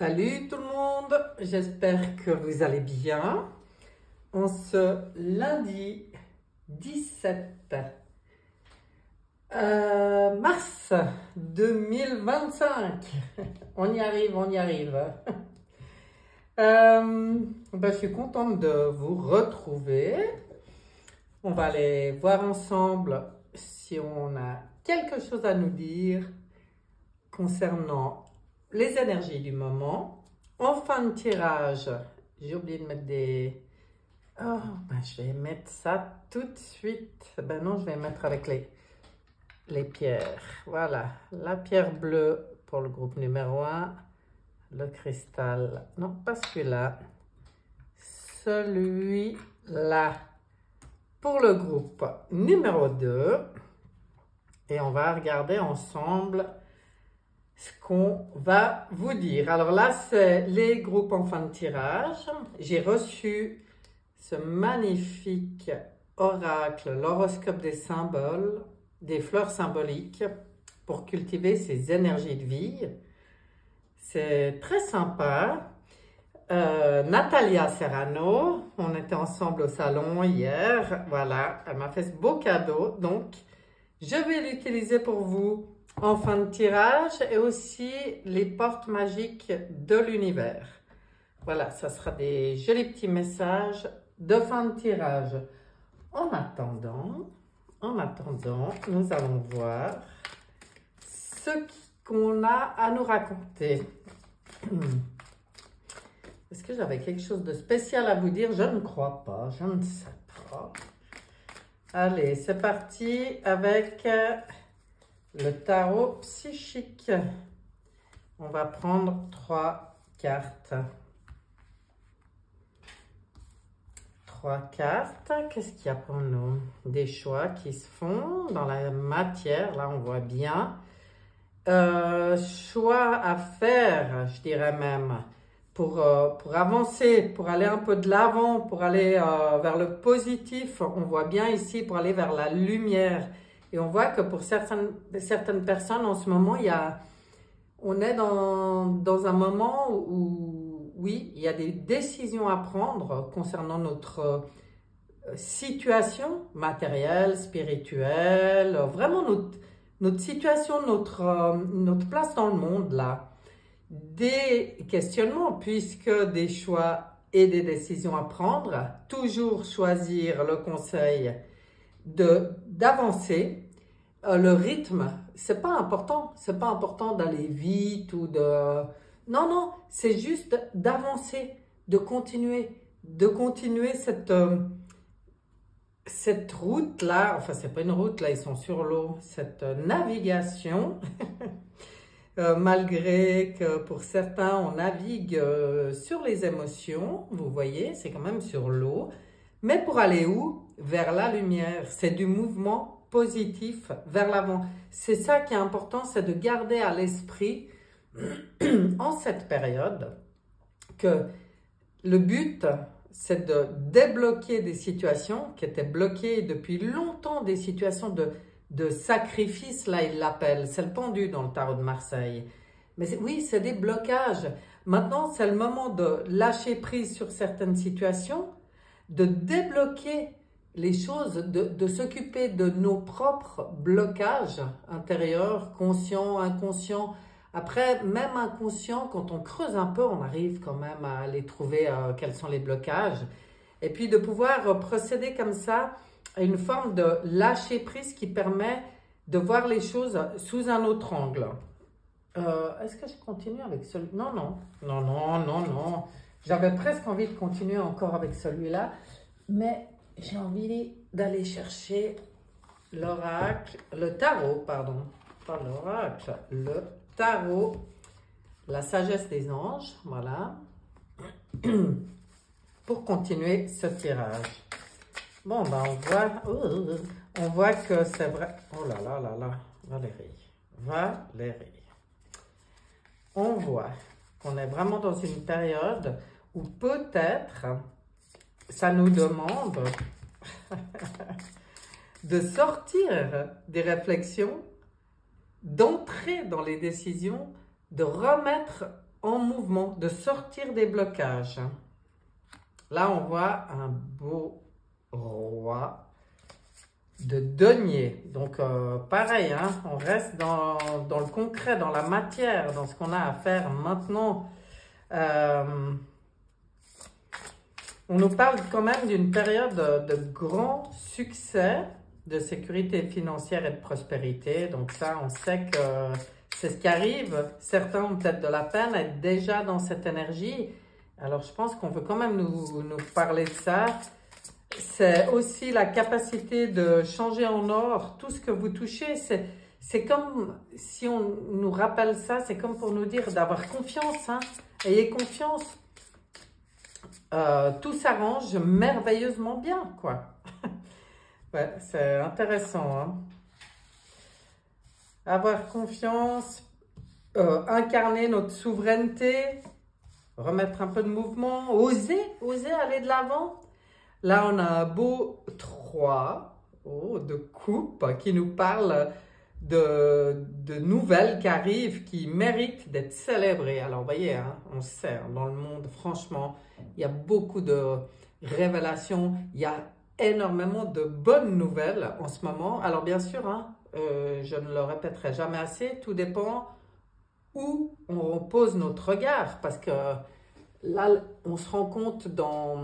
Salut tout le monde, j'espère que vous allez bien. En ce lundi 17 mars 2025, on y arrive, on y arrive. Je suis contente de vous retrouver. On va aller voir ensemble si on a quelque chose à nous dire concernant les énergies du moment. En fin de tirage, j'ai oublié de mettre des... je vais mettre ça tout de suite. Non, je vais mettre avec les pierres. Voilà, la pierre bleue pour le groupe numéro 1. Le cristal, non, pas celui-là. Celui-là pour le groupe numéro 2. Et on va regarder ensemble ce qu'on va vous dire. Alors là, c'est les groupes en fin de tirage. J'ai reçu ce magnifique oracle, l'horoscope des symboles, des fleurs symboliques pour cultiver ces énergies de vie. C'est très sympa. Natalia Serrano, on était ensemble au salon hier. Voilà, elle m'a fait ce beau cadeau. Donc, je vais l'utiliser pour vous en fin de tirage et aussi les portes magiques de l'univers. Voilà, ça sera des jolis petits messages de fin de tirage. En attendant, nous allons voir ce qu'on a à nous raconter. Est-ce que j'avais quelque chose de spécial à vous dire? Je ne crois pas, je ne sais pas. Allez, c'est parti avec le tarot psychique. On va prendre 3 cartes. 3 cartes. Qu'est-ce qu'il y a pour nous? Des choix qui se font dans la matière. Là, on voit bien. Choix à faire, je dirais même, pour avancer, pour aller un peu de l'avant, pour aller vers le positif. On voit bien ici, pour aller vers la lumière. Et on voit que pour certaines personnes, en ce moment, on est dans un moment où, oui, il y a des décisions à prendre concernant notre situation matérielle, spirituelle, vraiment notre situation, notre place dans le monde, là. Des questionnements, puisque des choix et des décisions à prendre, toujours choisir le conseil d'avancer. Le rythme, c'est pas important d'aller vite ou de... Non, c'est juste d'avancer, de continuer cette route-là, enfin c'est pas une route, là ils sont sur l'eau, cette navigation, malgré que pour certains on navigue sur les émotions, vous voyez, c'est quand même sur l'eau, mais pour aller où? Vers la lumière, c'est du mouvement positif vers l'avant. C'est ça qui est important, c'est de garder à l'esprit en cette période que le but, c'est de débloquer des situations qui étaient bloquées depuis longtemps, des situations de sacrifice, là il l'appelle, c'est le pendu dans le tarot de Marseille. Mais oui, c'est des blocages. Maintenant, c'est le moment de lâcher prise sur certaines situations, de débloquer les choses, de s'occuper de nos propres blocages intérieurs, conscients, inconscients. Après, même inconscients, quand on creuse un peu, on arrive quand même à les trouver, quels sont les blocages. Et puis de pouvoir procéder comme ça à une forme de lâcher prise qui permet de voir les choses sous un autre angle. Est-ce que je continue avec celui... Non. J'avais presque envie de continuer encore avec celui-là, mais j'ai envie d'aller chercher l'oracle, le tarot, pardon, pas l'oracle, le tarot, la sagesse des anges, voilà, pour continuer ce tirage. Bon, on voit que c'est vrai. Oh là, Valérie. On voit qu'on est vraiment dans une période où peut-être ça nous demande de sortir des réflexions, d'entrer dans les décisions, de remettre en mouvement, de sortir des blocages. Là, on voit un beau roi de denier. Donc, pareil, hein, on reste dans le concret, dans la matière, dans ce qu'on a à faire maintenant. On nous parle quand même d'une période de grand succès, de sécurité financière et de prospérité. Donc ça, on sait que c'est ce qui arrive. Certains ont peut-être de la peine à être déjà dans cette énergie. Alors, je pense qu'on veut quand même nous parler de ça. C'est aussi la capacité de changer en or tout ce que vous touchez. C'est comme, si on nous rappelle ça, c'est comme pour nous dire d'avoir confiance. Hein. Ayez confiance. Tout s'arrange merveilleusement bien, quoi. Ouais, c'est intéressant. Hein. Avoir confiance, incarner notre souveraineté, remettre un peu de mouvement, oser aller de l'avant. Là, on a un beau 3 de coupe qui nous parle de nouvelles qui arrivent, qui méritent d'être célébrées. Alors, vous voyez, hein, on sait, hein, dans le monde, franchement, il y a beaucoup de révélations, il y a énormément de bonnes nouvelles en ce moment. Alors, bien sûr, hein, je ne le répéterai jamais assez, tout dépend où on pose notre regard, parce que là, on se rend compte dans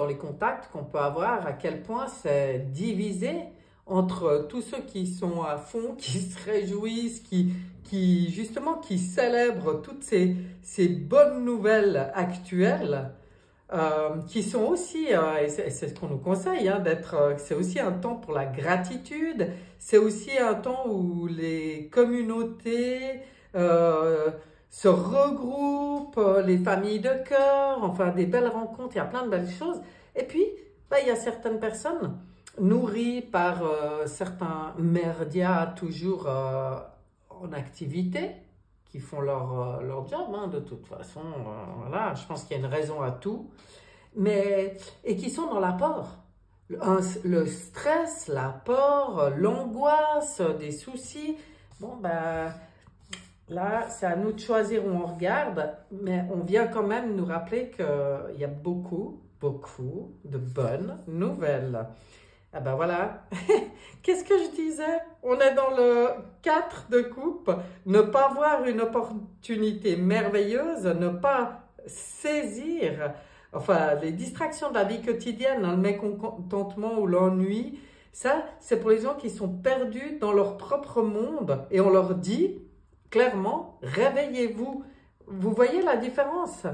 les contacts qu'on peut avoir à quel point c'est divisé entre tous ceux qui sont à fond, qui se réjouissent, justement, qui célèbrent toutes ces bonnes nouvelles actuelles, qui sont aussi, et c'est ce qu'on nous conseille, hein, c'est aussi un temps pour la gratitude, c'est aussi un temps où les communautés se regroupent, les familles de cœur, enfin des belles rencontres, il y a plein de belles choses. Et puis, il y a certaines personnes nourries par certains médias toujours en activité, qui font leur job, hein, de toute façon. Voilà, je pense qu'il y a une raison à tout. Et qui sont dans l'apport. Le stress, l'apport, l'angoisse, des soucis. Bon, là, c'est à nous de choisir où on regarde, mais on vient quand même nous rappeler qu'il y a beaucoup de bonnes nouvelles. Ah ben voilà, qu'est-ce que je disais? On est dans le 4 de coupe, ne pas voir une opportunité merveilleuse, ne pas saisir, enfin les distractions de la vie quotidienne, hein, le mécontentement ou l'ennui, ça c'est pour les gens qui sont perdus dans leur propre monde et on leur dit clairement, réveillez-vous. Vous voyez la différence?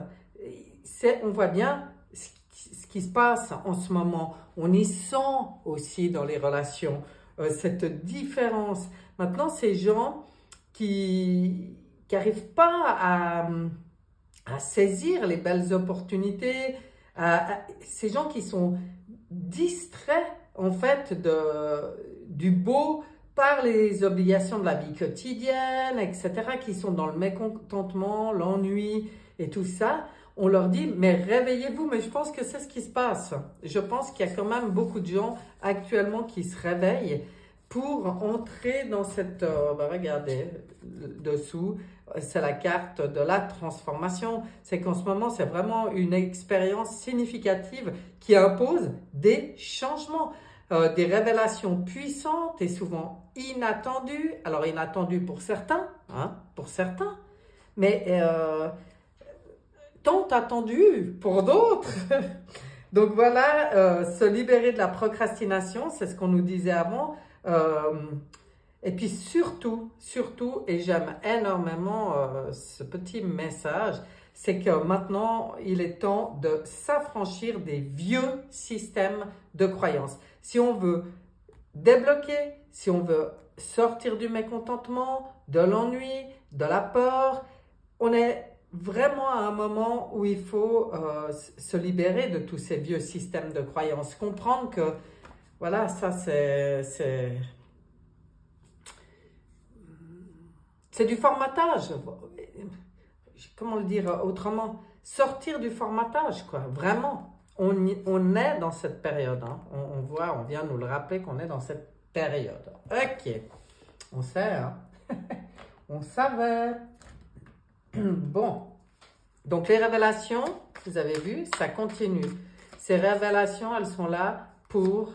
On voit bien ce qui se passe en ce moment. On y sent aussi dans les relations cette différence. Maintenant, ces gens qui n'arrivent pas à saisir les belles opportunités, ces gens qui sont distraits en fait du beau par les obligations de la vie quotidienne, etc., qui sont dans le mécontentement, l'ennui et tout ça, on leur dit, mais réveillez-vous, mais je pense que c'est ce qui se passe. Je pense qu'il y a quand même beaucoup de gens actuellement qui se réveillent pour entrer dans cette... regardez, dessous, c'est la carte de la transformation. C'est qu'en ce moment, c'est vraiment une expérience significative qui impose des changements. Des révélations puissantes et souvent inattendues. Alors, inattendues pour certains, hein, mais tant attendues pour d'autres. Donc voilà, se libérer de la procrastination, c'est ce qu'on nous disait avant. Et puis surtout, et j'aime énormément ce petit message, c'est que maintenant, il est temps de s'affranchir des vieux systèmes de croyances. Si on veut débloquer, si on veut sortir du mécontentement, de l'ennui, de la peur, on est vraiment à un moment où il faut se libérer de tous ces vieux systèmes de croyances. Comprendre que, voilà, ça c'est du formatage. Comment le dire autrement? Sortir du formatage, quoi. Vraiment. On est dans cette période. Hein. On vient nous le rappeler qu'on est dans cette période. Ok. On sait, hein? On savait. Bon. Donc, les révélations, vous avez vu, ça continue. Ces révélations, elles sont là pour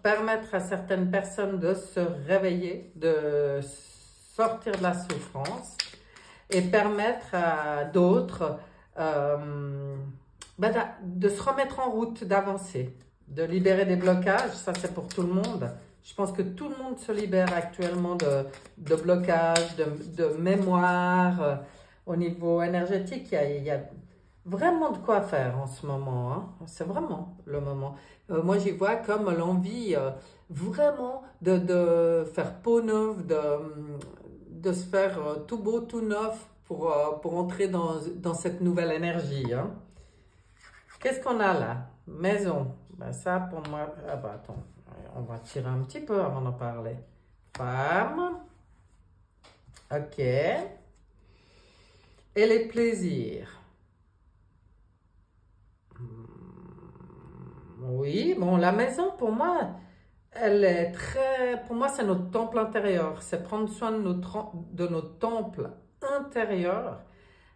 permettre à certaines personnes de se réveiller, de sortir de la souffrance et permettre à d'autres de se remettre en route, d'avancer, de libérer des blocages. Ça, c'est pour tout le monde. Je pense que tout le monde se libère actuellement de blocages, de mémoire. Au niveau énergétique, il y a vraiment de quoi faire en ce moment. Hein. C'est vraiment le moment. Moi, j'y vois comme l'envie vraiment de faire peau neuve, de se faire tout beau, tout neuf pour entrer dans cette nouvelle énergie. Hein. Qu'est-ce qu'on a là? Maison. Ben ça, pour moi... Ah ben attends, on va tirer un petit peu avant d'en parler. Femme. Ok. Et les plaisirs. Oui, bon, la maison, pour moi, elle est très... Pour moi, c'est notre temple intérieur. C'est prendre soin de notre temple intérieur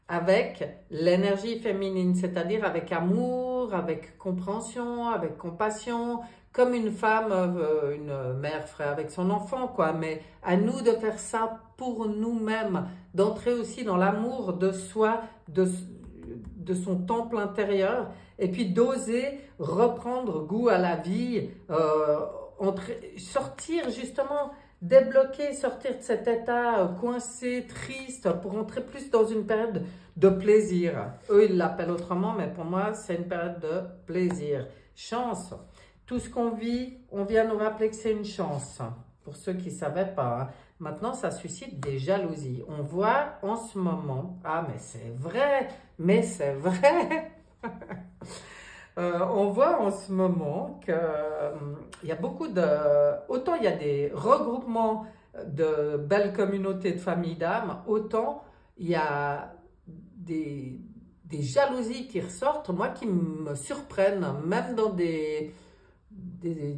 avec l'énergie féminine, c'est-à-dire avec amour, avec compréhension, avec compassion, comme une femme, une mère ferait avec son enfant, quoi. Mais à nous de faire ça pour nous-mêmes, d'entrer aussi dans l'amour de soi, de son temple intérieur, et puis d'oser reprendre goût à la vie, sortir justement, débloquer, sortir de cet état coincé, triste, pour entrer plus dans une période de plaisir. Eux, ils l'appellent autrement, mais pour moi, c'est une période de plaisir. Chance. Tout ce qu'on vit, on vient nous rappeler que c'est une chance. Pour ceux qui ne savaient pas. Hein. Maintenant, ça suscite des jalousies. On voit en ce moment, ah mais c'est vrai, on voit en ce moment qu'il y a beaucoup de... Autant il y a des regroupements de belles communautés de familles d'âmes, autant il y a des jalousies qui ressortent, moi, qui me surprennent, même dans des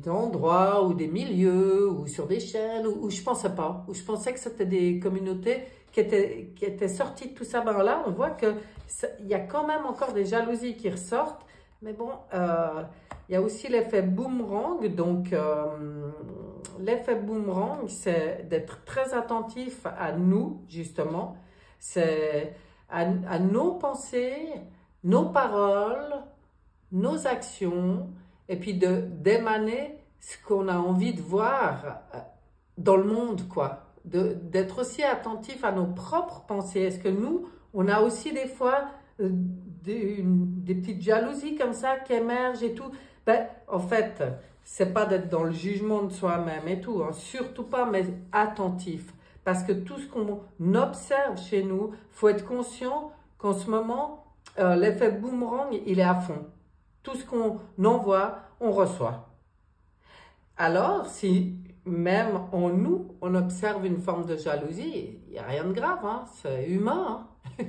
endroits ou des milieux ou sur des chaînes où je pensais pas, où je pensais que c'était des communautés qui étaient sorties de tout ça. Ben là, on voit qu'il y a quand même encore des jalousies qui ressortent, mais bon, il y a aussi l'effet boomerang. Donc, l'effet boomerang, c'est d'être très attentif à nous, justement, c'est à nos pensées, nos paroles, nos actions, et puis d'émaner ce qu'on a envie de voir dans le monde, quoi. D'être aussi attentif à nos propres pensées. Est-ce que nous, on a aussi des fois des petites jalousies comme ça qui émergent et tout? Ben, en fait, c'est pas d'être dans le jugement de soi-même et tout, hein, surtout pas, mais attentif. Parce que tout ce qu'on observe chez nous, faut être conscient qu'en ce moment, l'effet boomerang, il est à fond. Tout ce qu'on envoie, on reçoit. Alors, si même en nous, on observe une forme de jalousie, il n'y a rien de grave, hein, c'est humain. Hein.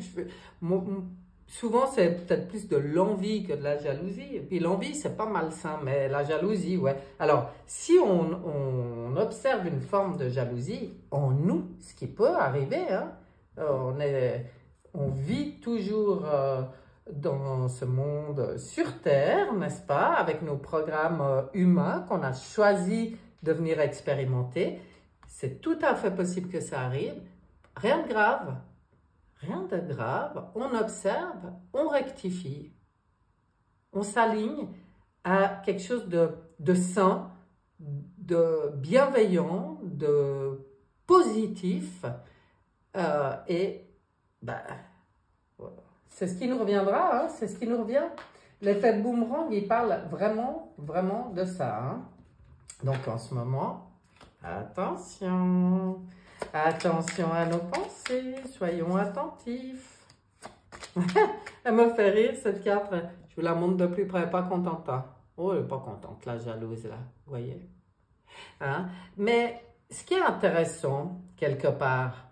Souvent, c'est peut-être plus de l'envie que de la jalousie. Et puis l'envie, c'est pas malsain, mais la jalousie, ouais. Alors, si on observe une forme de jalousie en nous, ce qui peut arriver, hein, on vit toujours... dans ce monde sur Terre, n'est-ce pas, avec nos programmes humains qu'on a choisi de venir expérimenter. C'est tout à fait possible que ça arrive. Rien de grave. Rien de grave. On observe, on rectifie. On s'aligne à quelque chose de sain, de bienveillant, de positif. Et, ben, voilà. C'est ce qui nous reviendra, hein, c'est ce qui nous revient. L'effet boomerang, il parle vraiment, vraiment de ça. Hein. Donc en ce moment, attention, attention à nos pensées, soyons attentifs. Elle me fait rire cette carte, je vous la montre de plus près, pas contente. Hein. Oh, elle n'est pas contente, la jalouse là, vous voyez. Hein? Mais ce qui est intéressant, quelque part,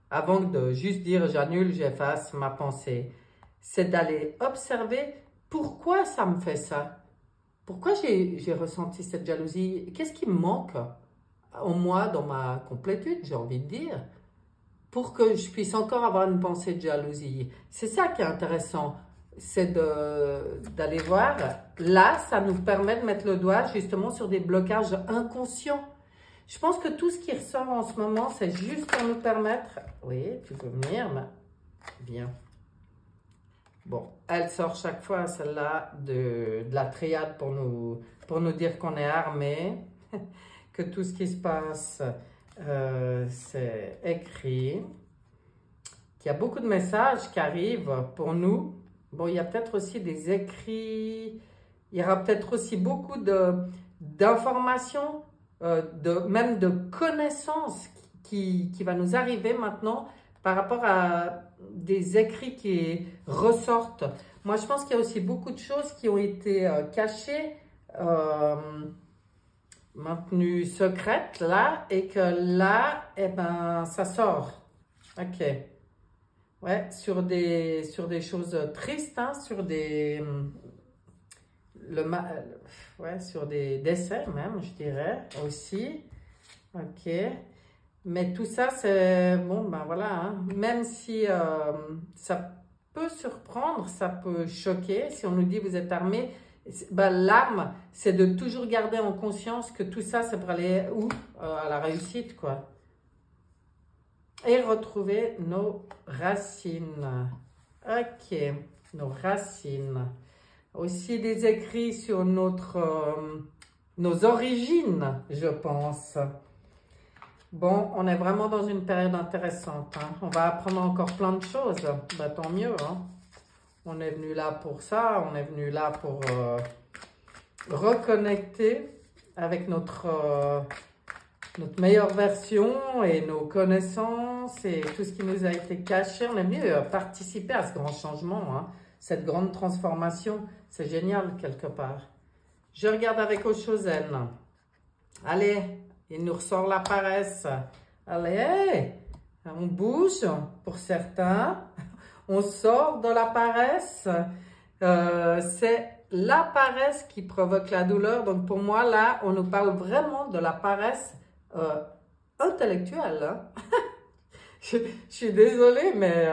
avant de juste dire j'annule, j'efface ma pensée, c'est d'aller observer pourquoi ça me fait ça. Pourquoi j'ai ressenti cette jalousie? Qu'est-ce qui me manque en moi, dans ma complétude, j'ai envie de dire, pour que je puisse encore avoir une pensée de jalousie. C'est ça qui est intéressant, c'est d'aller voir. Là, ça nous permet de mettre le doigt justement sur des blocages inconscients. Je pense que tout ce qui ressort en ce moment, c'est juste pour nous permettre... Oui, tu peux venir, mais... Bien. Bon, elle sort chaque fois, celle-là, de la triade pour nous dire qu'on est armé, que tout ce qui se passe, c'est écrit, qu'il y a beaucoup de messages qui arrivent pour nous. Bon, il y a peut-être aussi des écrits, il y aura peut-être aussi beaucoup d'informations, même de connaissances qui va nous arriver maintenant par rapport à des écrits qui ressortent. Moi, je pense qu'il y a aussi beaucoup de choses qui ont été cachées, maintenues secrètes, là, et que là, eh ben, ça sort. Ok. Ouais, sur des choses tristes, hein, sur des... ouais, sur des décès même, je dirais, aussi. Ok. Mais tout ça, c'est... Bon, ben voilà, hein. Même si ça peut surprendre, ça peut choquer. Si on nous dit, vous êtes armé, ben, l'arme, c'est de toujours garder en conscience que tout ça, c'est pour aller où? À la réussite, quoi. Et retrouver nos racines. Ok, nos racines. Aussi des écrits sur nos origines, je pense. Bon, on est vraiment dans une période intéressante, hein. On va apprendre encore plein de choses. Bah, tant mieux, hein. On est venu là pour ça. On est venu là pour reconnecter avec notre meilleure version et nos connaissances et tout ce qui nous a été caché. On est venu participer à ce grand changement, hein. Cette grande transformation. C'est génial, quelque part. Je regarde avec Oshozen. Allez, il nous ressort la paresse. Allez, on bouge pour certains. On sort de la paresse. C'est la paresse qui provoque la douleur. Donc pour moi, là, on nous parle vraiment de la paresse intellectuelle, hein. Je suis désolée, mais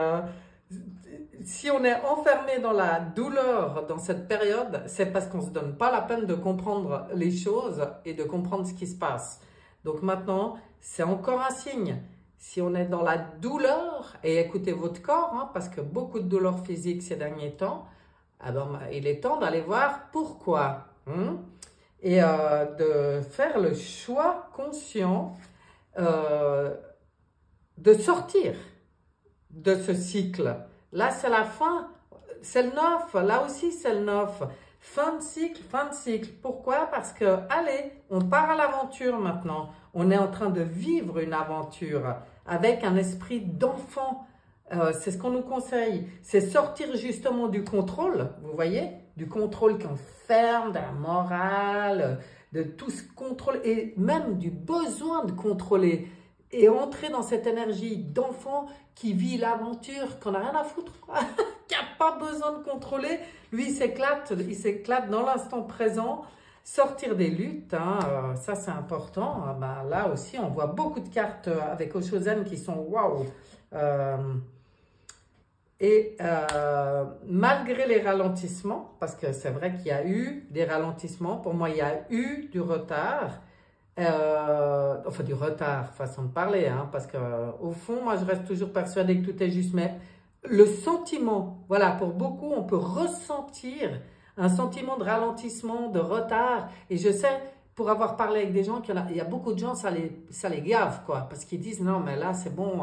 si on est enfermé dans la douleur dans cette période, c'est parce qu'on ne se donne pas la peine de comprendre les choses et de comprendre ce qui se passe. Donc maintenant, c'est encore un signe. Si on est dans la douleur, et écoutez votre corps, hein, parce que beaucoup de douleurs physiques ces derniers temps, ah ben, il est temps d'aller voir pourquoi. Hein, et de faire le choix conscient de sortir de ce cycle. Là, c'est la fin. C'est le 9. Là aussi, c'est le 9. Fin de cycle, fin de cycle. Pourquoi? Parce que, allez, on part à l'aventure maintenant. On est en train de vivre une aventure avec un esprit d'enfant. C'est ce qu'on nous conseille. C'est sortir justement du contrôle, vous voyez? Du contrôle qui enferme, de la morale, de tout ce contrôle et même du besoin de contrôler. Et entrer dans cette énergie d'enfant qui vit l'aventure, qu'on n'a rien à foutre, qui n'a pas besoin de contrôler. Lui, il s'éclate dans l'instant présent. Sortir des luttes, hein, ça c'est important. Ben, là aussi, on voit beaucoup de cartes avec Oshozen qui sont waouh. Malgré les ralentissements, parce que c'est vrai qu'il y a eu des ralentissements, pour moi il y a eu du retard. Enfin du retard, façon de parler, hein, parce que au fond, moi je reste toujours persuadée que tout est juste, mais le sentiment, voilà, pour beaucoup, on peut ressentir un sentiment de ralentissement, de retard, et je sais, pour avoir parlé avec des gens, il y a beaucoup de gens, ça les gave, quoi, parce qu'ils disent, non, mais là, c'est bon,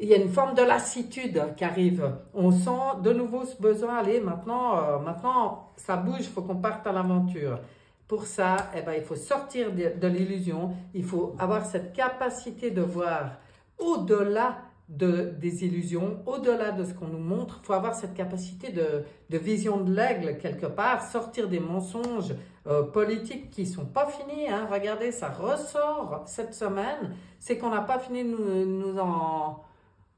il y a une forme de lassitude qui arrive, on sent de nouveau ce besoin, allez, maintenant, ça bouge, il faut qu'on parte à l'aventure. Pour ça, eh ben, il faut sortir de l'illusion, il faut avoir cette capacité de voir au-delà des illusions, au-delà de ce qu'on nous montre. Il faut avoir cette capacité de vision de l'aigle quelque part, sortir des mensonges politiques qui ne sont pas finis. Hein. Regardez, ça ressort cette semaine, c'est qu'on n'a pas fini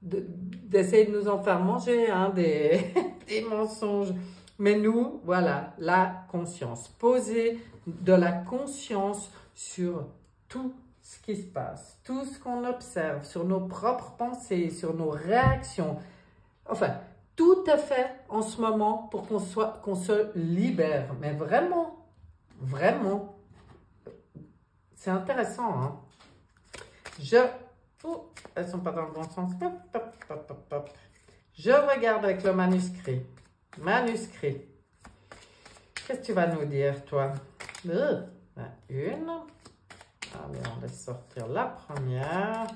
d'essayer de nous en faire manger, hein, des mensonges. Mais nous, voilà, la conscience. Poser de la conscience sur tout ce qui se passe, tout ce qu'on observe sur nos propres pensées, sur nos réactions, enfin, tout est fait en ce moment pour qu'on se libère. Mais vraiment, vraiment, c'est intéressant. Hein? Oh, elles ne sont pas dans le bon sens. Hop, hop, hop, hop, hop. Je regarde avec le manuscrit. Manuscrit. Qu'est-ce que tu vas nous dire, toi? Une. Allez, on laisse sortir la première.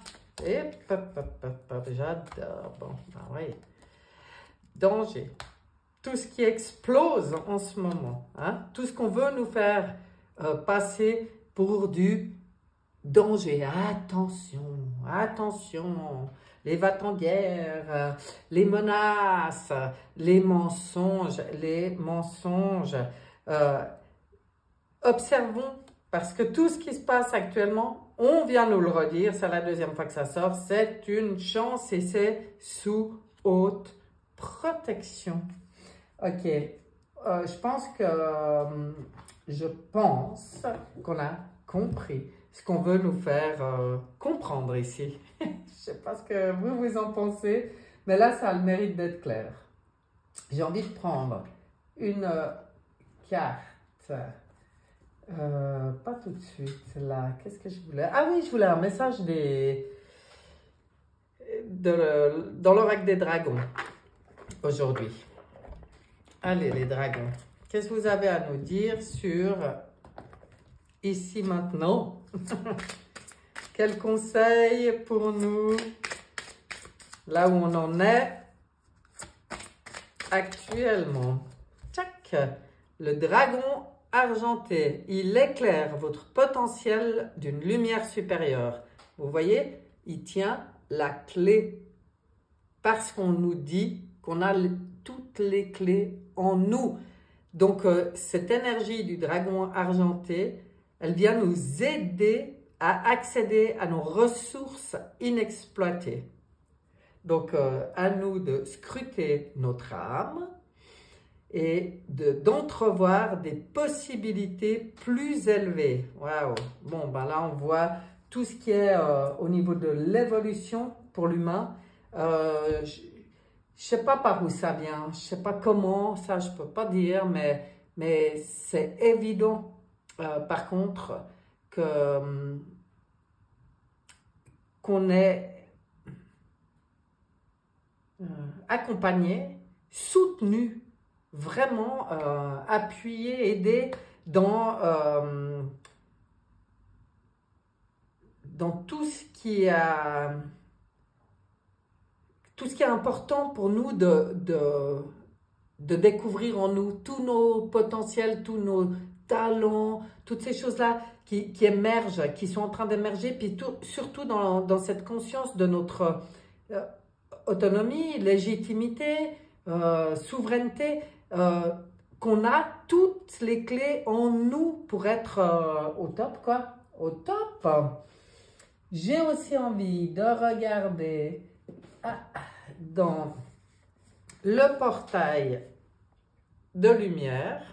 Et hop, hop, hop, hop. J'adore. Bon, ben oui. Danger. Tout ce qui explose en ce moment. Hein? Tout ce qu'on veut nous faire passer pour du danger. Attention, attention. Les va-t-en-guerre, les menaces, les mensonges, observons, parce que tout ce qui se passe actuellement, on vient nous le redire, c'est la deuxième fois que ça sort, c'est une chance et c'est sous haute protection. Ok, je pense qu'on a compris ce qu'on veut nous faire comprendre ici. Je ne sais pas ce que vous en pensez, mais là, ça a le mérite d'être clair. J'ai envie de prendre une carte. Pas tout de suite, là. Qu'est-ce que je voulais? Ah oui, je voulais un message dans l'oracle des dragons, aujourd'hui. Allez, les dragons. Qu'est-ce que vous avez à nous dire sur ici, maintenant? Quel conseil pour nous, là où on en est actuellement? Tchac! Le dragon argenté, il éclaire votre potentiel d'une lumière supérieure. Vous voyez, il tient la clé parce qu'on nous dit qu'on a toutes les clés en nous. Donc, cette énergie du dragon argenté, elle vient nous aider à accéder à nos ressources inexploitées. Donc, à nous de scruter notre âme et d'entrevoir des possibilités plus élevées. Waouh! Bon, ben là, on voit tout ce qui est au niveau de l'évolution pour l'humain. Je ne sais pas par où ça vient, je ne sais pas comment, ça je ne peux pas dire, mais c'est évident, par contre, qu'on est accompagné, soutenu, vraiment appuyé, aidé dans tout ce qui est important pour nous de découvrir en nous tous nos potentiels, tous nos talents, toutes ces choses-là qui émergent, qui sont en train d'émerger, puis surtout dans cette conscience de notre autonomie, légitimité, souveraineté, qu'on a toutes les clés en nous pour être au top, quoi. Au top. J'ai aussi envie de regarder dans le portail de lumière,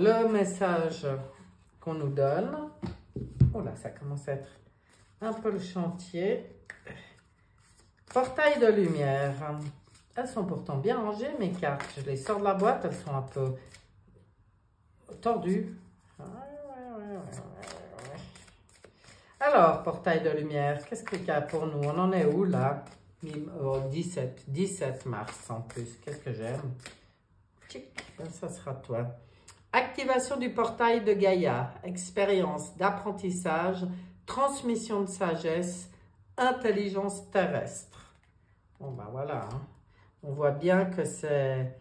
le message qu'on nous donne. Oh là, ça commence à être un peu le chantier. Portail de lumière. Elles sont pourtant bien rangées, mes cartes. Je les sors de la boîte, elles sont un peu tordues. Alors, portail de lumière, qu'est-ce qu'il y a pour nous? On en est où là? 17 mars en plus. Qu'est-ce que j'aime? Ça sera toi. Activation du portail de Gaïa. Expérience d'apprentissage, transmission de sagesse, intelligence terrestre. Bon, ben voilà. Hein. On voit bien que c'est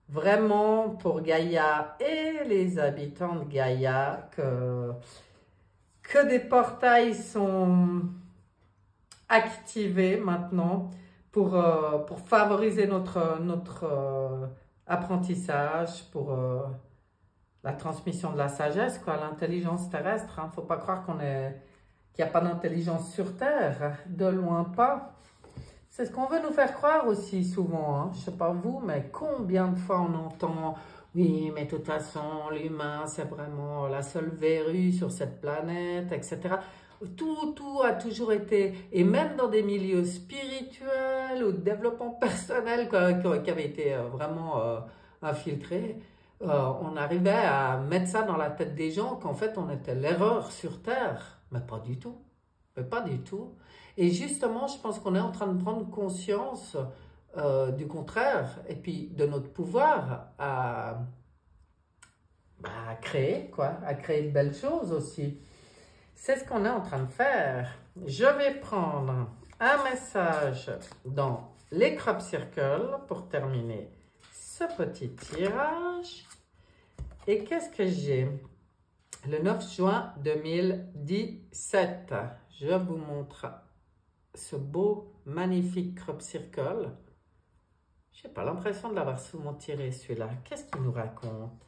vraiment pour Gaïa et les habitants de Gaïa que des portails sont activés maintenant pour favoriser notre apprentissage, pour la transmission de la sagesse, quoi, l'intelligence terrestre. Il ne faut pas croire qu'il n'y a pas d'intelligence sur Terre, de loin pas. C'est ce qu'on veut nous faire croire aussi souvent, hein. Je ne sais pas vous, mais combien de fois on entend « Oui, mais de toute façon, l'humain, c'est vraiment la seule verrue sur cette planète, etc. » Tout a toujours été, et même dans des milieux spirituels ou de développement personnel qui avaient été vraiment infiltrés, on arrivait à mettre ça dans la tête des gens qu'en fait on était l'erreur sur Terre, mais pas du tout. Mais pas du tout. Et justement, je pense qu'on est en train de prendre conscience du contraire, et puis de notre pouvoir à créer, quoi, à créer de belles choses aussi. C'est ce qu'on est en train de faire. Je vais prendre un message dans les crop circles pour terminer ce petit tirage. Et qu'est-ce que j'ai? Le 9 juin 2017. Je vous montre ce beau, magnifique crop circle. Je n'ai pas l'impression de l'avoir souvent tiré celui-là. Qu'est-ce qu'il nous raconte?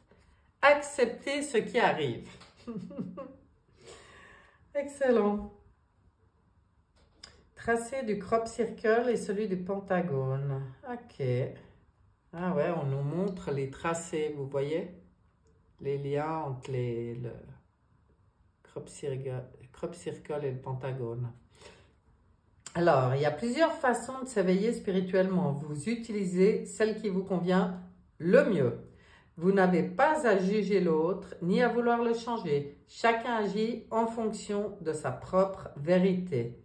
Accepter ce qui arrive. Excellent. Tracé du crop circle et celui du pentagone. Ok. Ah ouais, on nous montre les tracés, vous voyez? Les liens entre le crop circle et le pentagone. Alors, il y a plusieurs façons de s'éveiller spirituellement. Vous utilisez celle qui vous convient le mieux. Vous n'avez pas à juger l'autre, ni à vouloir le changer. Chacun agit en fonction de sa propre vérité.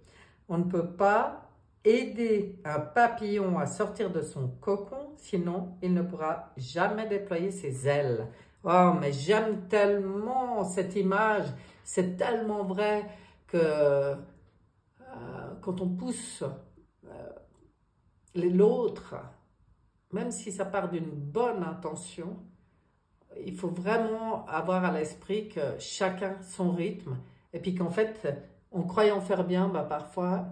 On ne peut pas aider un papillon à sortir de son cocon, sinon il ne pourra jamais déployer ses ailes. Oh, mais j'aime tellement cette image, c'est tellement vrai que quand on pousse l'autre, même si ça part d'une bonne intention, il faut vraiment avoir à l'esprit que chacun son rythme, et puis qu'en fait, en croyant faire bien, bah parfois,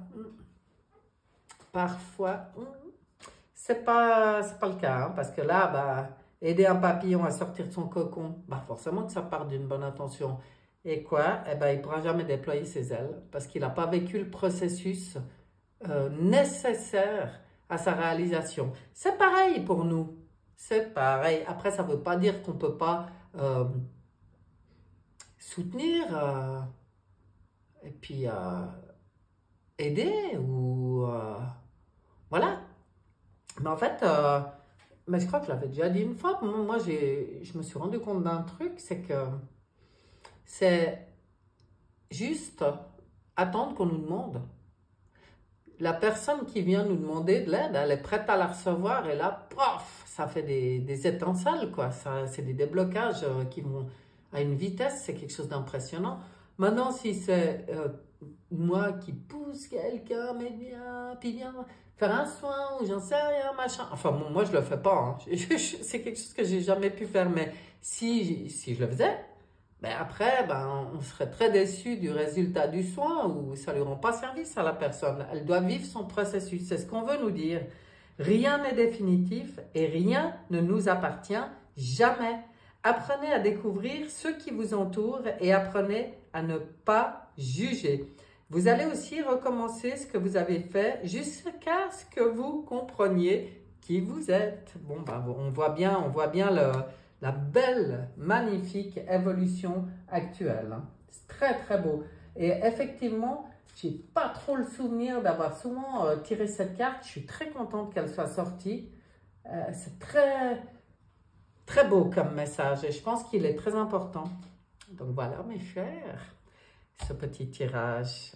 c'est pas le cas, hein, parce que là, bah, aider un papillon à sortir de son cocon, bah forcément que ça part d'une bonne intention. Et quoi? Eh ben, il ne pourra jamais déployer ses ailes parce qu'il n'a pas vécu le processus nécessaire à sa réalisation. C'est pareil pour nous. C'est pareil. Après, ça ne veut pas dire qu'on ne peut pas soutenir et puis aider ou voilà. Mais en fait, mais je crois que je l'avais déjà dit une fois. Moi, je me suis rendu compte d'un truc, c'est que c'est juste attendre qu'on nous demande. La personne qui vient nous demander de l'aide, elle est prête à la recevoir et là, pof, ça fait des étincelles, quoi. C'est des déblocages qui vont à une vitesse, c'est quelque chose d'impressionnant. Maintenant, si c'est moi qui pousse quelqu'un, mais viens, puis viens faire un soin ou j'en sais rien, machin. Enfin, bon, moi, je le fais pas. Hein. C'est quelque chose que j'ai jamais pu faire, mais si je le faisais, ben après, on serait très déçu du résultat du soin ou ça ne lui rend pas service à la personne. Elle doit vivre son processus. C'est ce qu'on veut nous dire. Rien n'est définitif et rien ne nous appartient jamais. Apprenez à découvrir ceux qui vous entourent et apprenez à ne pas juger. Vous allez aussi recommencer ce que vous avez fait jusqu'à ce que vous compreniez qui vous êtes. Bon, on voit bien la belle, magnifique évolution actuelle. Hein. C'est très, très beau. Et effectivement, je n'ai pas trop le souvenir d'avoir souvent tiré cette carte. Je suis très contente qu'elle soit sortie. C'est très, très beau comme message et je pense qu'il est très important. Donc voilà, mes chers, ce petit tirage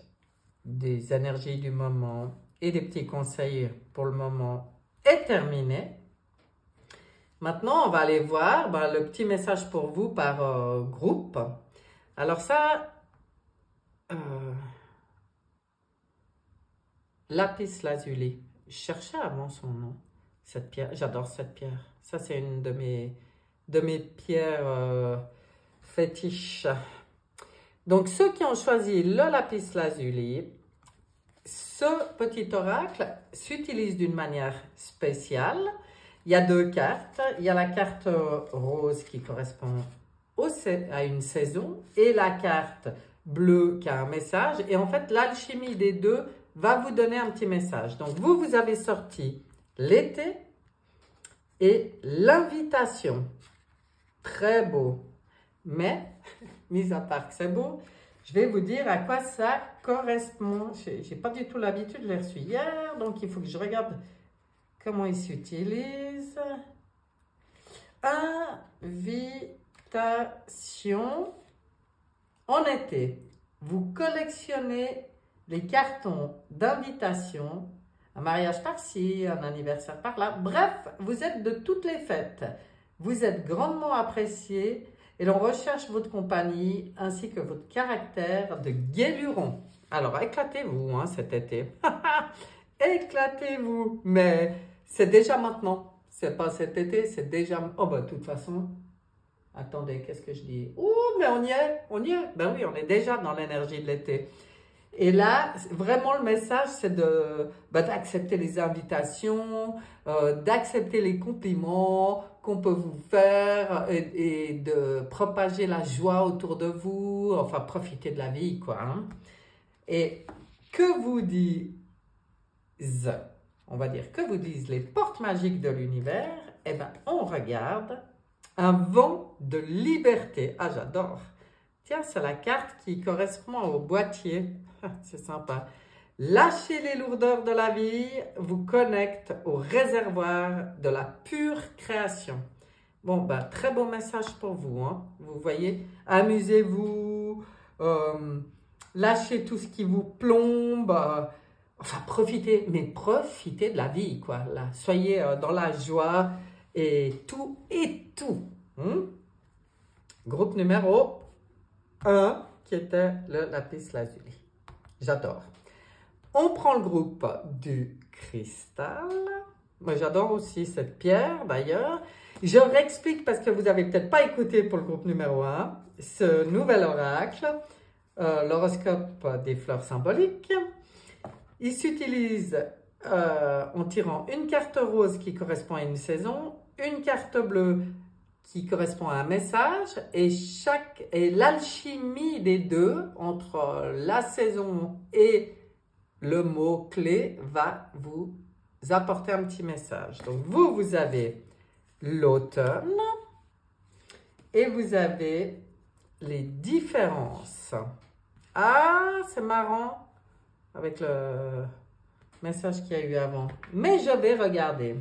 des énergies du moment et des petits conseils pour le moment est terminé. Maintenant, on va aller voir le petit message pour vous par groupe. Alors ça, lapis lazuli. Je cherchais avant son nom, cette pierre. J'adore cette pierre. Ça, c'est une de mes pierres fétiches. Donc, ceux qui ont choisi le lapis lazuli, ce petit oracle s'utilise d'une manière spéciale. Il y a deux cartes. Il y a la carte rose qui correspond à une saison et la carte bleue qui a un message. Et en fait, l'alchimie des deux va vous donner un petit message. Donc, vous avez sorti l'été et l'invitation. Très beau. Mais, mis à part que c'est beau, je vais vous dire à quoi ça correspond. Je n'ai pas du tout l'habitude, je l'ai reçu hier, donc il faut que je regarde comment il s'utilise. Invitation en été. Vous collectionnez les cartons d'invitation, un mariage par-ci, un anniversaire par-là. Bref, vous êtes de toutes les fêtes. Vous êtes grandement apprécié et l'on recherche votre compagnie ainsi que votre caractère de guéluron. Alors, éclatez-vous hein, cet été. Éclatez-vous. Mais c'est déjà maintenant. C'est pas cet été, c'est déjà... Oh, bah, de toute façon... Attendez, qu'est-ce que je dis? Oh, mais on y est, on y est. Ben oui, on est déjà dans l'énergie de l'été. Et là, vraiment, le message, c'est d'accepter les invitations, d'accepter les compliments qu'on peut vous faire et de propager la joie autour de vous, enfin, profiter de la vie, quoi. Hein. Et que vous disent, on va dire, que vous disent les portes magiques de l'univers? Eh bien, on regarde un vent de liberté. Ah, j'adore. Tiens, c'est la carte qui correspond au boîtier. C'est sympa. Lâchez les lourdeurs de la vie, vous connecte au réservoir de la pure création. Bon, ben, très bon message pour vous. Hein. Vous voyez, amusez-vous, lâchez tout ce qui vous plombe, enfin, profitez, mais profitez de la vie, quoi. Là. Soyez dans la joie et tout. Groupe numéro 1, qui était le lapis lazuli. J'adore. On prend le groupe du cristal. Moi, j'adore aussi cette pierre, d'ailleurs. Je réexplique parce que vous n'avez peut-être pas écouté pour le groupe numéro 1, ce nouvel oracle, l'horoscope des fleurs symboliques. Il s'utilise en tirant une carte rose qui correspond à une saison, une carte bleue qui correspond à un message et l'alchimie des deux entre la saison et le mot-clé va vous apporter un petit message. Donc vous avez l'automne et vous avez les différences. Ah, c'est marrant avec le message qu'il y a eu avant. Mais je vais regarder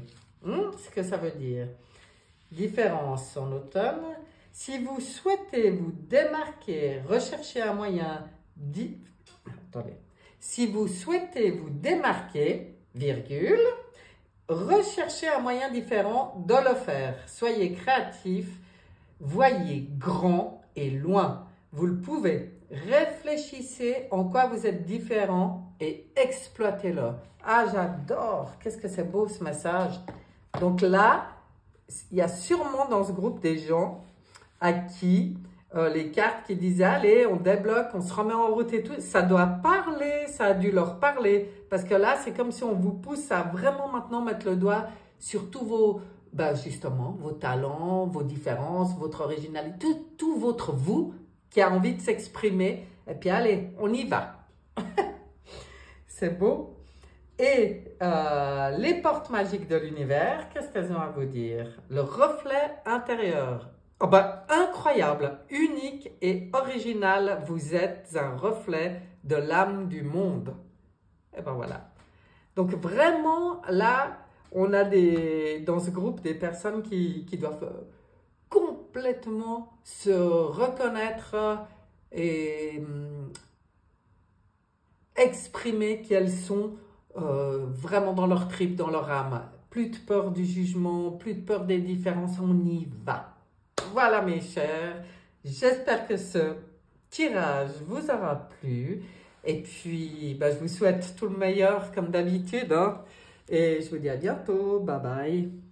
ce que ça veut dire. Différence en automne. Si vous souhaitez vous démarquer, recherchez un moyen Si vous souhaitez vous démarquer, virgule, recherchez un moyen différent de le faire. Soyez créatif, voyez grand et loin. Vous le pouvez. Réfléchissez en quoi vous êtes différent et exploitez-le. Ah, j'adore. Qu'est-ce que c'est beau ce message. Donc là, il y a sûrement dans ce groupe des gens à qui les cartes qui disaient « Allez, on débloque, on se remet en route et tout », ça doit parler, ça a dû leur parler. Parce que là, c'est comme si on vous pousse à vraiment maintenant mettre le doigt sur tous vos, justement, vos talents, vos différences, votre originalité, tout votre vous qui a envie de s'exprimer. Et puis allez, on y va. C'est beau. Et les portes magiques de l'univers, qu'est-ce qu'elles ont à vous dire? Le reflet intérieur. Oh ben, incroyable, unique et original, vous êtes un reflet de l'âme du monde. Et ben voilà. Donc vraiment, là, on a dans ce groupe des personnes qui doivent complètement se reconnaître et exprimer qui elles sont vraiment dans leur trip, dans leur âme. Plus de peur du jugement, plus de peur des différences, on y va. Voilà mes chers, j'espère que ce tirage vous aura plu. Et puis, je vous souhaite tout le meilleur comme d'habitude. Hein, et je vous dis à bientôt. Bye bye.